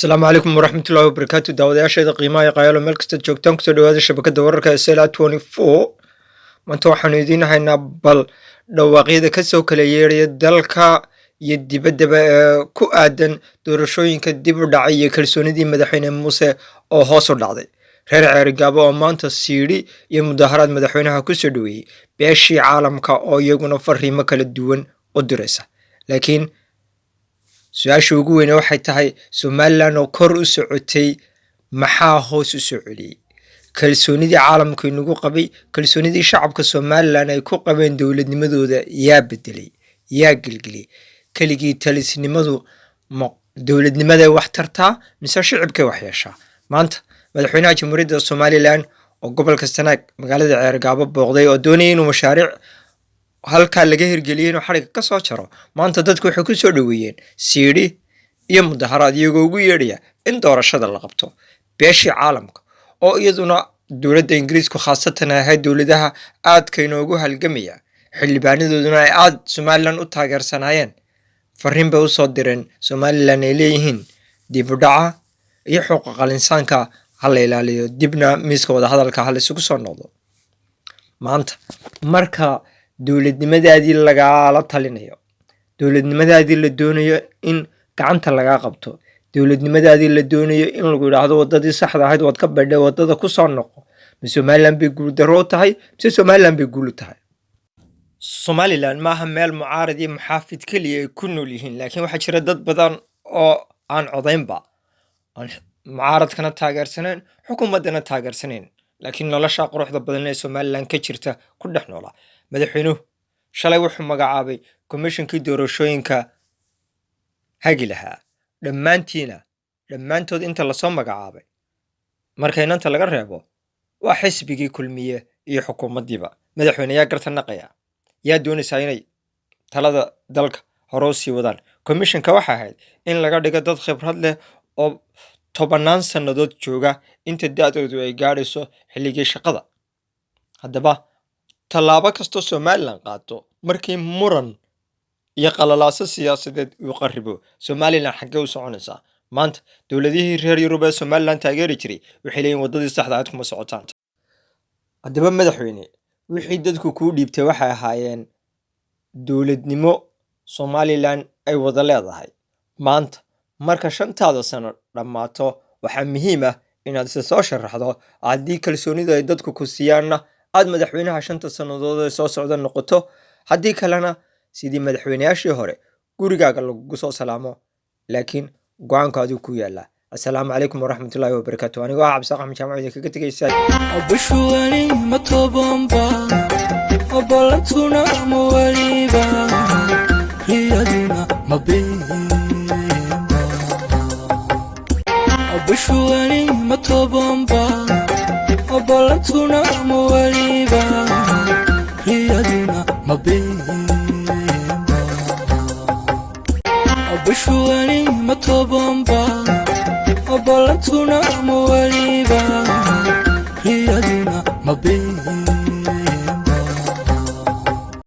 السلام عليكم ورحمة الله وبركاته daawadayaasheeda qiimaha qaayalo meel kasta joogtaan kusoo dhawaada shabakada wararka ee Sela 24 maanta waxaan idiin haynaa bal dhawaaqyada ka soo kala yeeray dalka iyo dibadda ku aadan doorashooyinka dib u dhacay iyo kalsoonidii madaxweyne Muuse oo hoos u dhacday reer Ceerigaabo oo maanta siiri iyo mudaharaad madaxweynaha ku soo dhaweeyay beeshii caalamka oo iyaguna fariimo kala duwan u diraysa laakiin su-aasha ugu weyn waxay tahay Somaliland oo kor u socotay maxaa hoos u soo celiyay kalsoonidii caalamku inagu qabay kalsoonidii shacabka Somaliland ay ku qabeen dawladnimadooda yaa bedelay yaa gilgilay kaligii talisnimadu dawladnimada wax tartaa mise shacabka wax yeeshaa maanta madaxweynaha jamhuuriyadda Somaliland oo gobolka Sanaag magaalada Ceerigaabo booqday oo doonayay inuu mashaariic halka laga hirgeliyay inuu xariga ka soo jaro maanta dadku waxay ku soo dhaweeyeen siiri iyo mudaharaad iyagoo ugu yeedhaya in doorashada la qabto beeshii caalamka oo iyaduna dawladda Ingiriisku khaasatan ahayd dawladaha aadka inoogu halgamaya xildhibaanadooduna ay aad Somaliland u taageersanaayeen fariin bay u soo direen Somaliland ay leeyihiin dib u dhaca iyo xuquuqul insaanka hal ilaaliyo dibna miiska wada hadalka hal isugu soo noqdo maanta marka dawladnimadaadii lagala talinayo dawladnimadaadii la doonayo in gacanta laga qabto dawladnimadaadii la doonayo in lagu yiraahdo wadadii saxda ahayd wad ka badhay wadada ku soo noqo Somaliland bay guul daro tahay Somaliland bay guul tahay Somaliland maaha meel mucaarad iyo muxaafid kaliya ay ku nool yihiin laakiin waxa jira dad badan oo aan codaynba aan mucaaradkana taageersaneen xukuumadana taageersaneen laakiin nolosha quruxda badan ee Somaliland ka jirta ku dhex noolaa madaxweynuhu shalay wuxuu magacaabay komishinkii doorashooyinka hagi lahaa dhammaantood inta la soo magacaabay marka inanta laga reebo waa xisbigii kulmiye iyo xukuumaddiiba madaxweynaha gartanaqaya yaa doonaysa inay talada dalka hore u sii wadaan komishinka waxa ahayd in laga dhigo dad khibrad leh oo 10 sanadood jooga inta da'doodu ay gaarayso xilligii shaqada haddaba tallaabo kasta Somaliland qaato markii muran iyo qalalaaso siyaasadeed uu qaribo Somaliland xagee u soconaysaa maanta dawladihii reer Yurub ee Somaliland taageeri jiray waxay leeyihiin wadadii saxda ahayd kuma socotaan haddaba madaxweyne wixii dadku ku dhiibtay waxay ahaayeen dawladnimo Somaliland ay wada leedahay maanta marka 5 sano dhamaato waxa muhiim ah inaad soo sharaxdo haddii kalsoonida ay dadku ku siyaana aad madaxweynaha 5 sanadood ee soo socda noqoto haddii kalena sidii madaxweynayaashii hore gurigaaga lagu soo salaamo laakiin go'aankaadu ku yaala assalaamu calaykum waraxmatullaahi wabarakaatuh anigoo cabsaaq axmed jaamac kaga tagaysaa abshuwani matobamba abalantuna mawaliba riyaduna mabemba abshuwani matobamba abalantuna mawaliba riyaduna mabemba abshuwani matobamba abalantuna mawaliba riyaduna mabemba